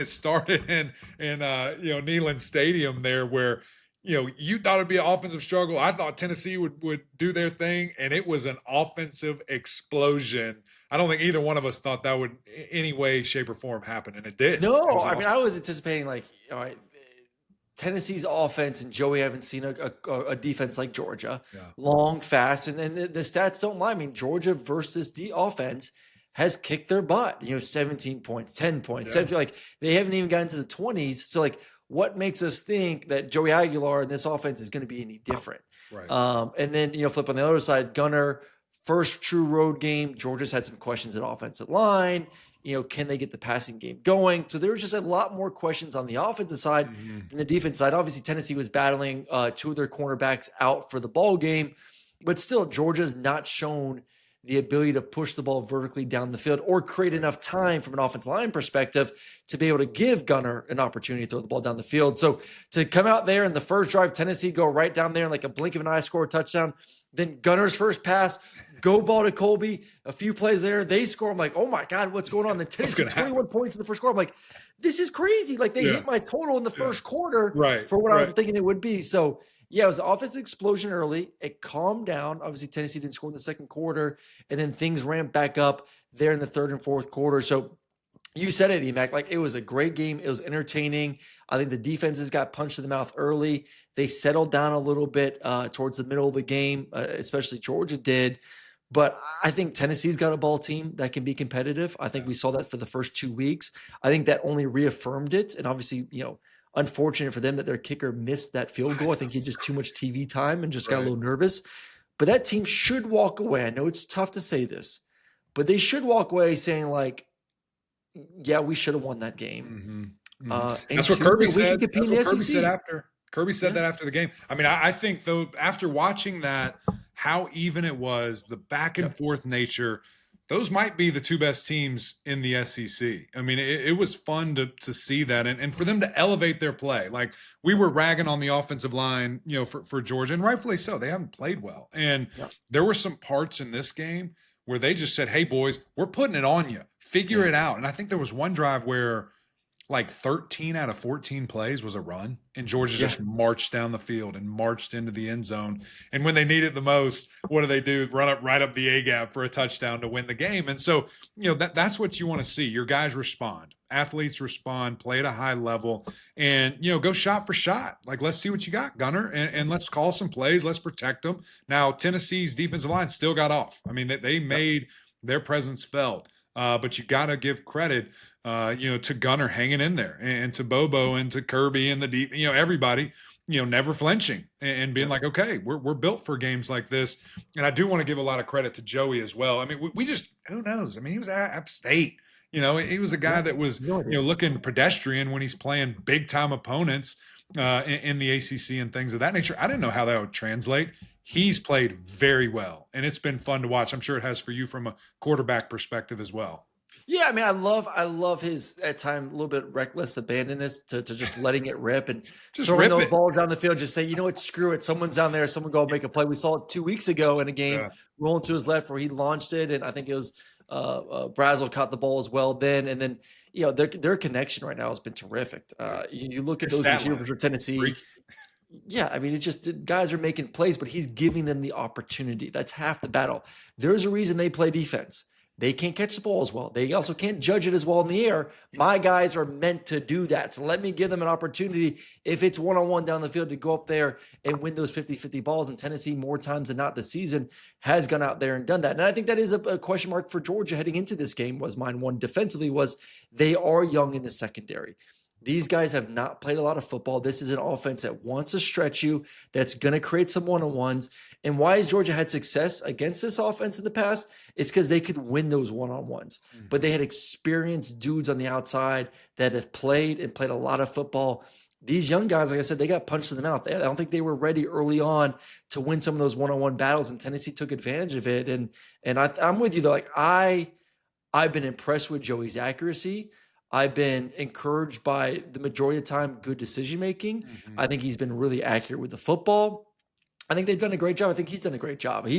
it started in Neyland Stadium there, where you thought it'd be an offensive struggle. I thought Tennessee would do their thing, and it was an offensive explosion. I don't think either one of us thought that would in any way, shape, or form happen, and it did. It No, was I mean, awesome. I was anticipating like, all right, Tennessee's offense, and Joey haven't seen a defense like Georgia, Yeah. long, fast, and the stats don't lie. I mean, Georgia versus the offense has kicked their butt. 17 points, 10 points, Yeah. 17, like they haven't even gotten to the 20s. So like, what makes us think that Joey Aguilar and this offense is going to be any different? Right. And then flip on the other side, Gunner, first true road game. Georgia's had some questions at offensive line. Can they get the passing game going? So there was just a lot more questions on the offensive side Mhm. than the defense side. Obviously, Tennessee was battling two of their cornerbacks out for the ball game, but still, Georgia's not shown the ability to push the ball vertically down the field or create enough time from an offensive line perspective to be able to give Gunner an opportunity to throw the ball down the field. So to come out there in the first drive, Tennessee go right down there in like a blink of an eye, score a touchdown. Then Gunner's first pass, go ball to Colby. A few plays there, they score. I'm like, oh my God, what's going on? And Tennessee, 21 points in the first quarter. I'm like, this is crazy. Like they hit my total in the first quarter Right. for what I was Right. thinking it would be. So yeah, it was an offensive explosion early. It calmed down. Obviously, Tennessee didn't score in the second quarter, and then things ramped back up there in the third and fourth quarter. So you said it, Emac. Like it was a great game. It was entertaining. I think the defenses got punched in the mouth early. They settled down a little bit towards the middle of the game, especially Georgia did. But I think Tennessee's got a ball team that can be competitive. I think we saw that for the first 2 weeks. I think that only reaffirmed it. And obviously, unfortunate for them that their kicker missed that field goal. I think he had just too much TV time and just got a little nervous. But that team should walk away. I know it's tough to say this, but they should walk away saying like, yeah, we should have won that game. Mhm. Mhm. And That's what two, Kirby that we can said. compete That's in the what Kirby said SEC. after. Kirby said that after the game. I mean, I think though, after watching that, how even it was, the back and forth nature, those might be the two best teams in the SEC. I mean, it was fun to see that, and for them to elevate their play. Like we were ragging on the offensive line, for Georgia, and rightfully so. They haven't played well, and there were some parts in this game where they just said, "Hey, boys, we're putting it on you. Figure it out." And I think there was one drive where like 13 out of 14 plays was a run, and Georgia just marched down the field and marched into the end zone. And when they need it the most, what do? Run up right up the A gap for a touchdown to win the game. And so, that's what you want to see. Your guys respond, athletes respond, play at a high level, and go shot for shot. Like, let's see what you got, Gunner, and let's call some plays. Let's protect them. Now, Tennessee's defensive line still got off. I mean, they made their presence felt. But you got to give credit, to Gunner hanging in there, and to Bobo and to Kirby and everybody, never flinching and being like, okay, we're built for games like this. And I do want to give a lot of credit to Joey as well. I mean, we just, who knows? I mean, he was at App State. He was a guy that was, looking pedestrian when he's playing big time opponents in the ACC and things of that nature. I didn't know how that would translate. He's played very well, and it's been fun to watch. I'm sure it has for you from a quarterback perspective as well. Yeah, I mean, I love his at time a little bit reckless abandonness to just letting it rip and Just throwing rip those it. balls down the field. Just say, you know what, screw it. Someone's down there. Someone go make a play. We saw it 2 weeks ago in a game rolling to his left where he launched it, and I think it was Brazel caught the ball as well then. And then their connection right now has been terrific. You look at those receivers for Tennessee. Yeah, I mean, it's just guys are making plays, but he's giving them the opportunity. That's half the battle. There's a reason they play defense. They can't catch the ball as well. They also can't judge it as well in the air. My guys are meant to do that. So let me give them an opportunity, if it's one-on-one down the field, to go up there and win those 50-50 balls. And Tennessee, more times than not this season, has gone out there and done that. And I think that is a question mark for Georgia heading into this game. Was mine one defensively, was they are young in the secondary. These guys have not played a lot of football. This is an offense that wants to stretch you, that's going to create some one-on-ones. And why has Georgia had success against this offense in the past? It's because they could win those one-on-ones. But they had experienced dudes on the outside that have played a lot of football. These young guys, like I said, they got punched in the mouth. I don't think they were ready early on to win some of those one-on-one battles, and Tennessee took advantage of it. And I'm with you, though. Like I've been impressed with Joey's accuracy. I've been encouraged by the majority of the time good decision-making. I think he's been really accurate with the football. I think they've done a great job. I think he's done a great job. I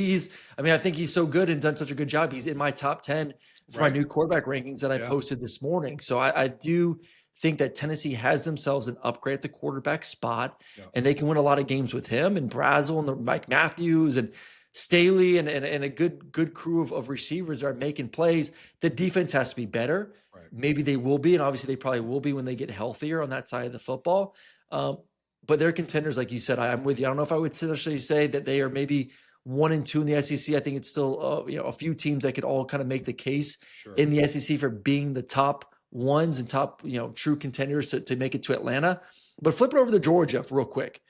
think he's so good and done such a good job. He's in my top 10 for my new quarterback rankings that I posted this morning. So I do think that Tennessee has themselves an upgrade at the quarterback spot, Yeah. and they can win a lot of games with him and Brazel and the Mike Matthews and Staley and a good crew of receivers are making plays. The defense has to be better. Right. Maybe they will be, and obviously they probably will be when they get healthier on that side of the football. But they're contenders, like you said. I'm with you. I don't know if I would seriously say that they are maybe 1 and 2 in the SEC. I think it's still a few teams that could all kind of make the case in the SEC for being the top ones and top true contenders to make it to Atlanta. But flip it over to Georgia real quick.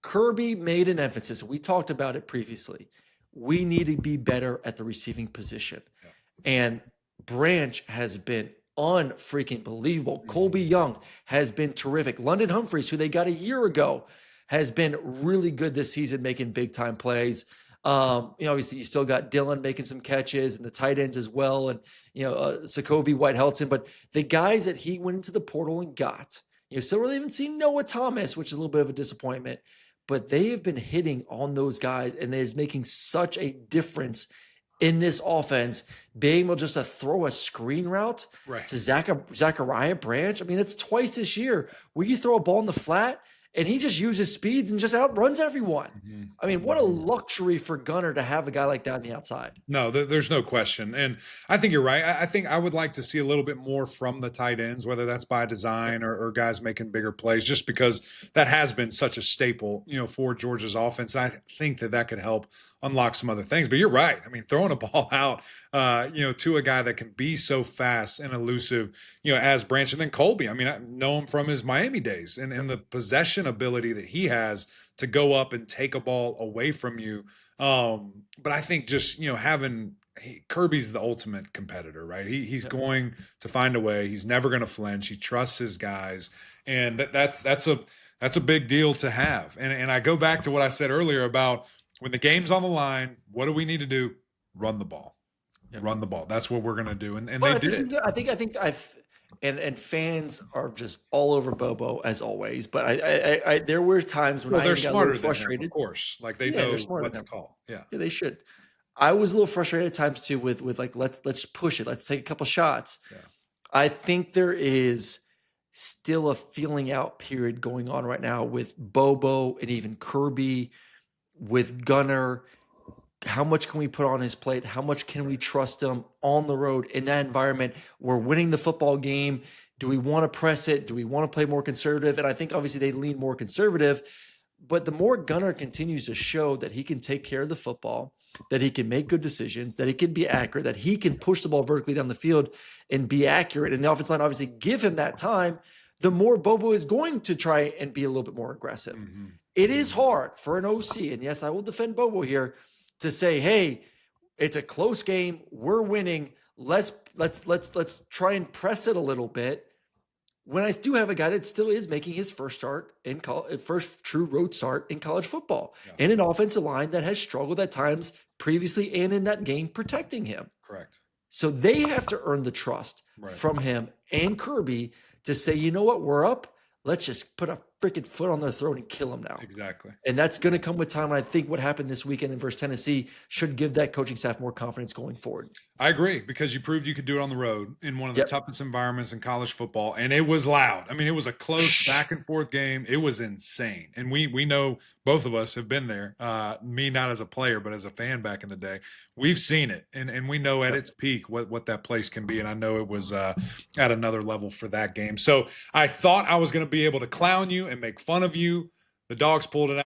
Kirby made an emphasis. We talked about it previously. We need to be better at the receiving position. Yeah. And Branch has been unfreaking believable. Mm-hmm. Colby Young has been terrific. London Humphreys, who they got a year ago, has been really good this season, making big time plays. Obviously you still got Dillon making some catches and the tight ends as well. And, Sokovie, White Helton, but the guys that he went into the portal and got, still really haven't seen Noah Thomas, which is a little bit of a disappointment, but they have been hitting on those guys and they're making such a difference in this offense, being able just to throw a screen route to Zachariah Branch. I mean, that's twice this year where you throw a ball in the flat and he just uses speeds and just outruns everyone. Mm-hmm. I mean, what a luxury for Gunner to have a guy like that on the outside. No, there's no question. And I think you're right. I think I would like to see a little bit more from the tight ends, whether that's by design or guys making bigger plays, just because that has been such a staple, for Georgia's offense. And I think that could help unlock some other things. But you're right. I mean, throwing a ball out, to a guy that can be so fast and elusive, as Branch. And then Colby, I mean, I know him from his Miami days and the possession ability that he has to go up and take a ball away from you. But I think just, Kirby's the ultimate competitor, right? He's going to find a way. He's never going to flinch. He trusts his guys. And that's a big deal to have. And I go back to what I said earlier about when the game's on the line, what do we need to do? Run the ball. Run the ball. That's what we're going to do. And they did. I think And fans are just all over Bobo as always. But I there were times when they're got smarter a little frustrated. Than him, of course, like they know what to call. Yeah, they should. I was a little frustrated at times too with like let's push it. Let's take a couple shots. Yeah. I think there is still a feeling out period going on right now with Bobo and even Kirby, with Gunner. How much can we put on his plate? How much can we trust him on the road in that environment? We're winning the football game. Do we want to press it? Do we want to play more conservative? And I think obviously they lean more conservative, but the more Gunner continues to show that he can take care of the football, that he can make good decisions, that he can be accurate, that he can push the ball vertically down the field and be accurate, and the offensive line obviously give him that time, the more Bobo is going to try and be a little bit more aggressive. Mm-hmm. It is hard for an OC, and yes, I will defend Bobo here, to say, hey, it's a close game. We're winning. Let's try and press it a little bit. When I do have a guy that still is making his first start in first true road start in college football, and an offensive line that has struggled at times previously and in that game protecting him. Correct. So they have to earn the trust from him and Kirby to say, you know what, we're up. Let's just put a freaking foot on their throat and kill them now. Exactly. And that's going to come with time. And I think what happened this weekend in versus Tennessee should give that coaching staff more confidence going forward. I agree, because you proved you could do it on the road in one of the toughest environments in college football. And it was loud. I mean, it was a close back and forth game. It was insane. And we know, both of us have been there. Me, not as a player, but as a fan back in the day. We've seen it. And we know at its peak what that place can be. And I know it was at another level for that game. So I thought I was going to be able to clown you and make fun of you. The Dogs pulled it out.